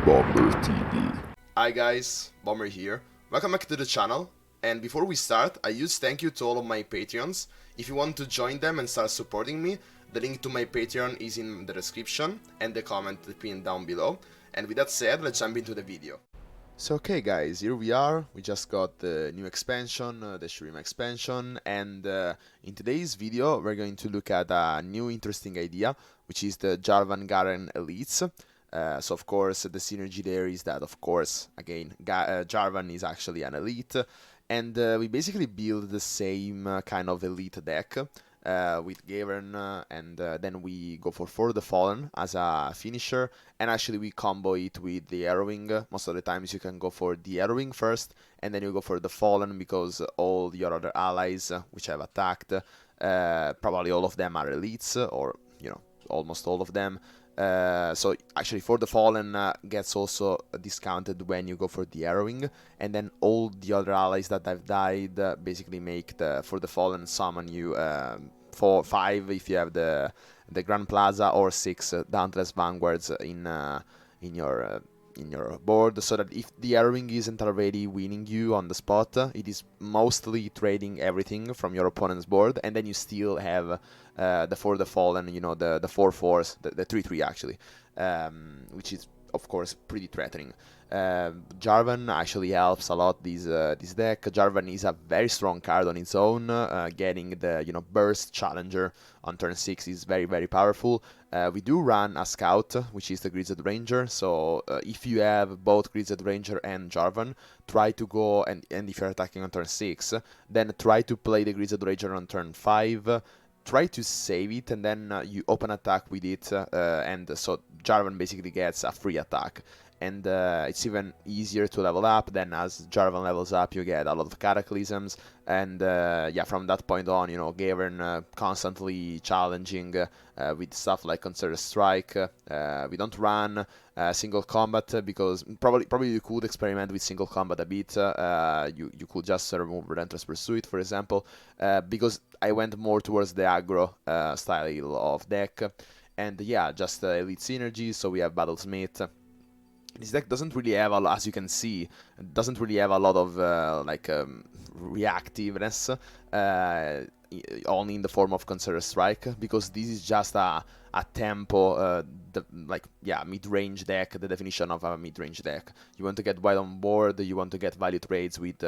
Bomber TV. Hi guys, Bomber here. Welcome back to the channel. And before we start, a huge thank you to all of my Patreons. If you want to join them and start supporting me, the link to my Patreon is in the description and the comment pinned down below. And with that said, let's jump into the video. So okay guys, here we are. We just got the new expansion, the Shurima expansion, and in today's video we're going to look at a new interesting idea, which is the JARVAN Garen Elites. So of course the synergy there is that, of course, again, Jarvan is actually an elite, and we basically build the same kind of elite deck with Garen, and then we go for the Fallen as a finisher, and actually we combo it with the Arrowing. Most of the times you can go for the Arrowing first, and then you go for the Fallen, because all your other allies which have attacked, probably all of them are elites, or, you know, almost all of them. So actually for the Fallen gets also discounted when you go for the Arrowing, and then all the other allies that have died basically make for the Fallen summon you 5 if you have the Grand Plaza, or 6 Dauntless Vanguards in your board, so that if the Arrowing isn't already winning you on the spot, it is mostly trading everything from your opponent's board, and then you still have for the Fallen, you know, the 4/4s, the 3/3 actually, which is of course pretty threatening. Jarvan actually helps a lot this deck. Jarvan is a very strong card on its own. Getting the burst challenger on turn 6 is very powerful. We do run a scout, which is the Grizzled Ranger. So if you have both Grizzled Ranger and Jarvan, try to go and if you're attacking on turn 6, then try to play the Grizzled Ranger on turn 5. Try to save it, and then you open attack with it, and so Jarvan basically gets a free attack. And it's even easier to level up. Then as Jarvan levels up, you get a lot of cataclysms, and yeah, from that point on, you know, Garen constantly challenging with stuff like Concerted Strike. We don't run single combat, because probably you could experiment with single combat a bit. You could just remove Relentless Pursuit, for example, because I went more towards the aggro style of deck. And yeah, just elite synergy. So we have Battlesmith. This deck doesn't really have, as you can see, doesn't really have a lot of reactiveness, only in the form of Concerted Strike, because this is just a tempo, mid-range deck, the definition of a mid-range deck. You want to get wide on board, you want to get value trades with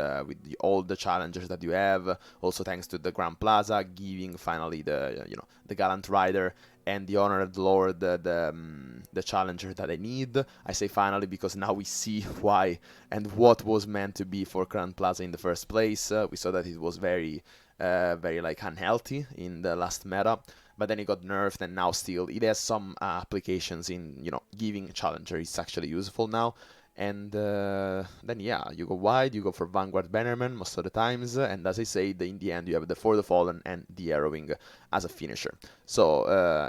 all the challengers that you have, also thanks to the Grand Plaza, giving finally the Gallant Rider and the Honored Lord the challenger that I need. I say finally because now we see why and what was meant to be for Grand Plaza in the first place. We saw that it was very unhealthy in the last meta, but then it got nerfed, and now still it has some applications in giving challenger. It's actually useful now. And then yeah, you go wide, you go for Vanguard Bannerman most of the times, and as I said, in the end you have the For the Fallen and the Arrowing as a finisher. So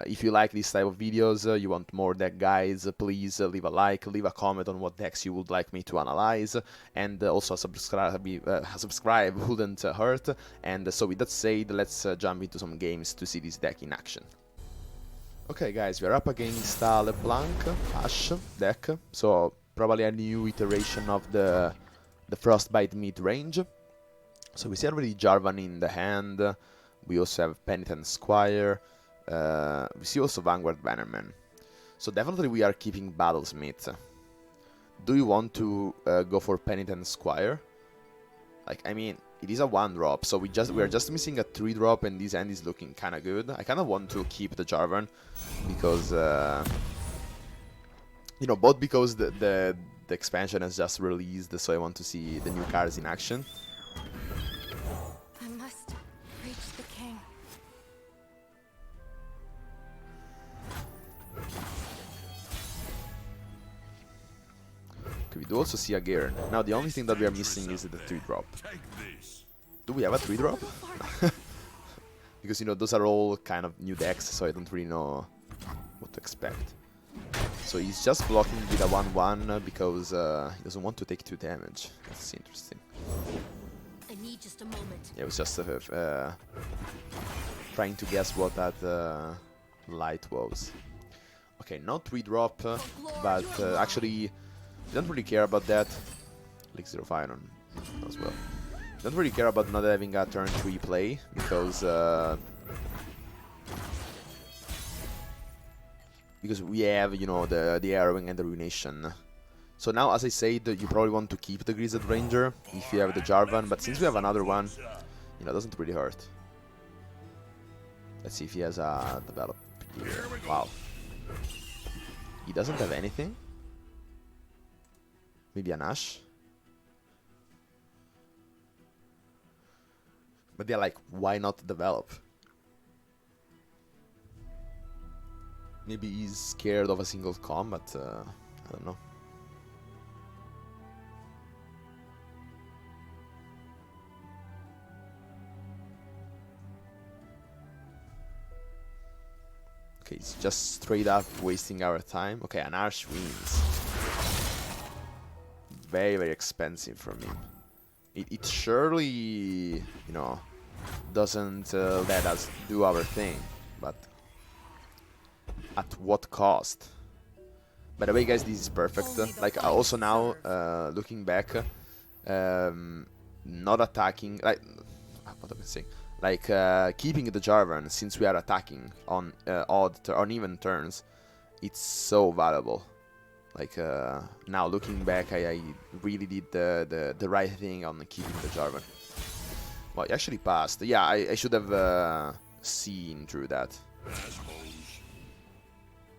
if you like this type of videos, you want more deck guides, please leave a like, leave a comment on what decks you would like me to analyze, and also subscribe wouldn't hurt. And so with that said, let's jump into some games to see this deck in action. Okay guys, we are up against LeBlanc Ash deck, so probably a new iteration of the Frostbite mid-range. So we see already Jarvan in the hand, we also have Penitent Squire, we see also Vanguard Bannerman. So definitely we are keeping Battlesmith. Do you want to go for Penitent Squire? Like, I mean, it is a 1-drop, so we are just missing a 3-drop, and this end is looking kinda good. I kinda want to keep the Jarvan, because both because the expansion has just released, so I want to see the new cards in action. I must reach the king. Okay, we do also see a Garen. Now the only thing that we are missing is the 3-drop. Do we have a 3-drop? Because those are all kind of new decks, so I don't really know what to expect. So he's just blocking with a 1/1 because he doesn't want to take 2 damage. That's interesting. I need just a moment. Yeah, it was just trying to guess what that light was. Okay, not 3-drop, but actually Don't really care about that. Like 05 on as well. Don't really care about not having a turn 3 play because we have, you know, the arrowing and the ruination. So now, as I said, you probably want to keep the Grizzled Ranger if you have the Jarvan, but since we have another one, you know, it doesn't really hurt. Let's see if he has a develop here. Wow. He doesn't have anything? Maybe an Ash? But they're like, why not develop? Maybe he's scared of a single combat, I don't know. Okay, it's just straight up wasting our time. Okay, an Arch wins. Very, very expensive from him. It surely, you know, doesn't let us do our thing, but at what cost? By the way, guys, this is perfect. Like, also now, looking back, not attacking, like, what am I saying? Like, keeping the Jarvan, since we are attacking on on even turns, it's so valuable. Like, now looking back, I really did the right thing on keeping the Jarvan. Well, he actually passed. Yeah, I should have seen through that.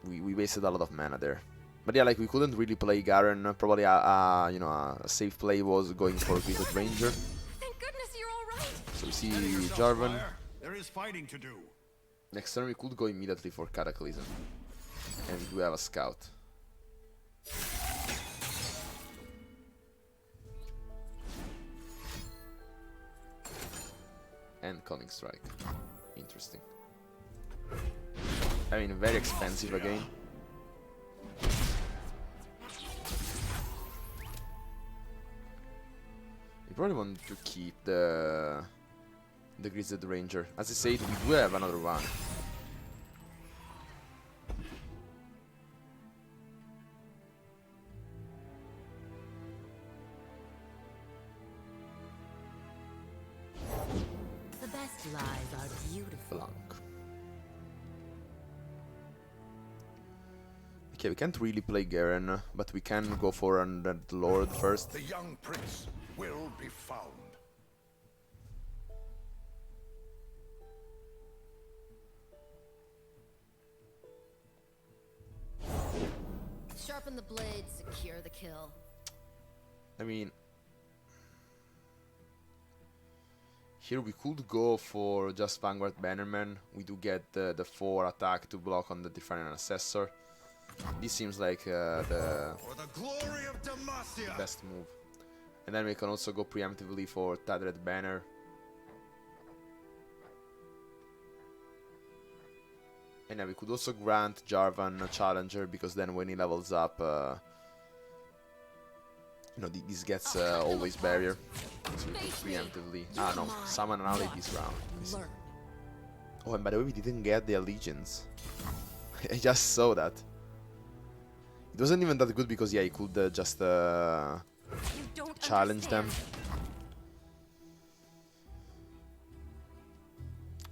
We wasted a lot of mana there. But yeah, like, we couldn't really play Garen. Probably, you know, a safe play was going for Grizzled Ranger. So we see Jarvan. There is fighting to do. Next turn we could go immediately for Cataclysm. And we do have a scout. And Cunning Strike. Interesting. I mean, very expensive again. We probably want to keep the Grizzled Ranger. As I said, we do have another one. The best lies are beautiful. Blanc. Okay, we can't really play Garen, but we can go for the Lord first. The young prince will be found. Sharpen the blade, secure the kill. I mean, here we could go for just Vanguard Bannerman. We do get the 4 attack to block on the Defiant Assessor. This seems like the glory of Demacia. best move. And then we can also go preemptively for Tethered Banner. And then we could also grant Jarvan a Challenger, because then when he levels up, you know, this gets always barrier. So we could preemptively... Ah, no, summon an ally this round. Oh, and by the way, we didn't get the Allegiance. I just saw that. It wasn't even that good because, yeah, he could just challenge them.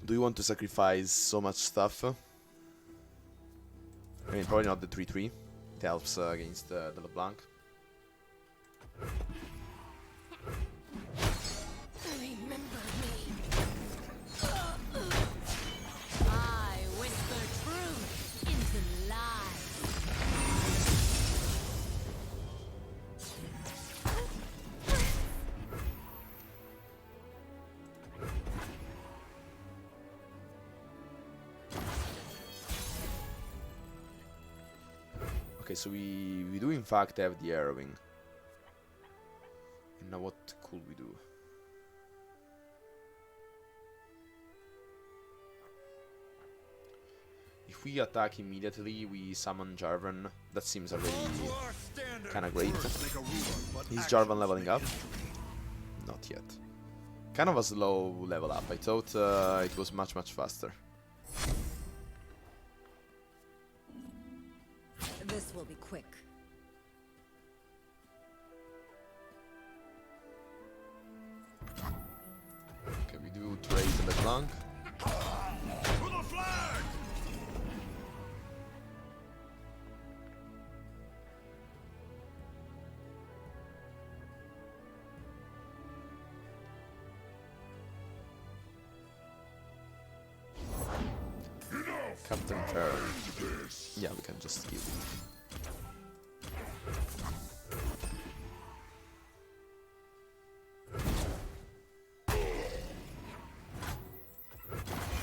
Do you want to sacrifice so much stuff? I mean, probably not the 3-3. It helps against the LeBlanc. Remember me. I whisper truth into lies. Okay, so we do in fact have the arrowing. And now what could we do? If we attack immediately, we summon Jarvan. That seems already kinda great. Is Jarvan leveling up? Not yet. Kind of a slow level up. I thought it was much faster. This will be quick. long. To the flag! Captain Fair. Yeah, we can just give it.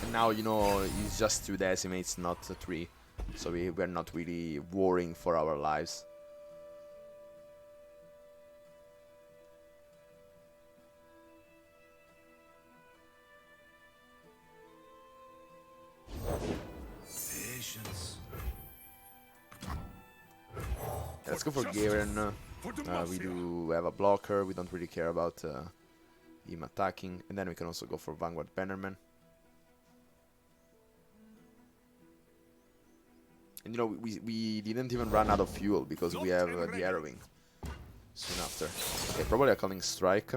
And now, you know, it's just 2 decimates, not 3. So we're not really worrying for our lives. Patience. Let's go for Garen. We do have a blocker, we don't really care about him attacking. And then we can also go for Vanguard Bannerman. And you know, we didn't even run out of fuel because we have the arrowing soon after. Okay, probably a Calling Strike.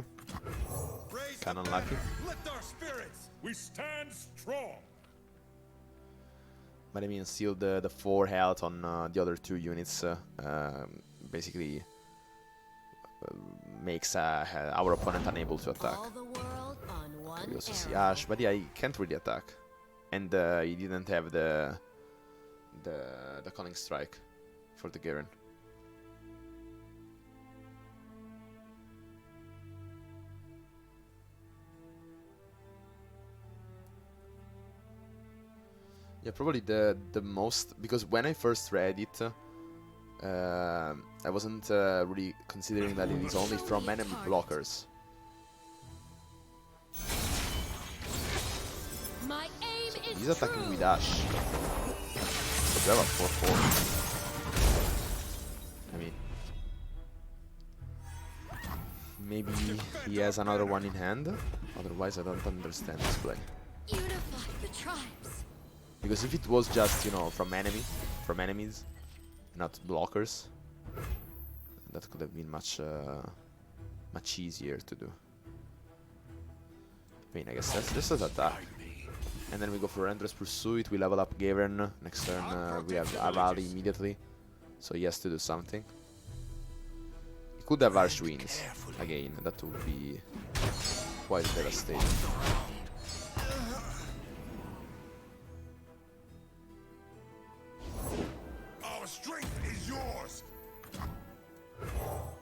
Kinda unlucky. Lift our spirits. We stand strong. But I mean, still the 4 health on the other 2 units basically makes our opponent unable to attack. All the world on one We also see arrow. Ash, but yeah, he can't really attack. And he didn't have the Calling Strike for the Garen. Yeah, probably the most, because when I first read it, I wasn't really considering that it is only from enemy blockers. My aim So is he's attacking true. with Ash. But we have a 4-4. I mean, maybe he has another one in hand. Otherwise, I don't understand this play. Unify the tribes. Because if it was just, you know, from enemies, not blockers, that could have been much easier to do. I mean, I guess that's just an attack. And then we go for Endless Pursuit, we level up Garen, next turn we have Avali immediately, so he has to do something. He could have Harsh Winds, again, that would be quite devastating. Our strength is yours.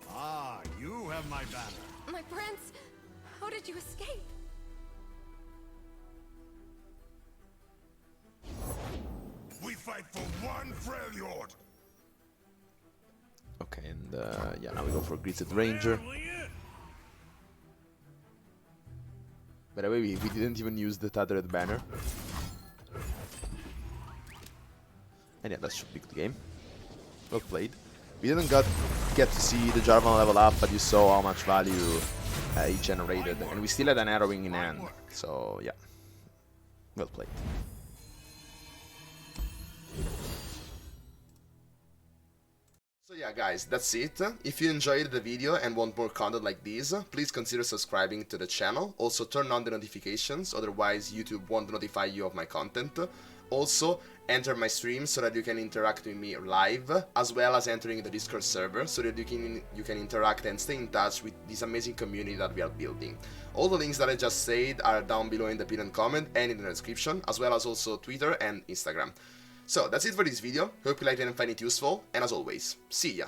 Ah, you have my banner. My prince, how did you escape? We fight for one Freljord. Okay, and yeah, now we go for Grizzled Ranger. By the way, we didn't even use the Tethered Banner. And yeah, that should be the game. Well played. We didn't get to see the Jarvan level up, but you saw how much value he generated. And we still had an arrowing in hand. So yeah, well played. So yeah guys, that's it. If you enjoyed the video and want more content like this, please consider subscribing to the channel. Also turn on the notifications, otherwise YouTube won't notify you of my content. Also, enter my stream so that you can interact with me live, as well as entering the Discord server so that you can interact and stay in touch with this amazing community that we are building. All the links that I just said are down below in the pinned comment and in the description, as well as also Twitter and Instagram. So that's it for this video, hope you liked it and find it useful, and as always, see ya!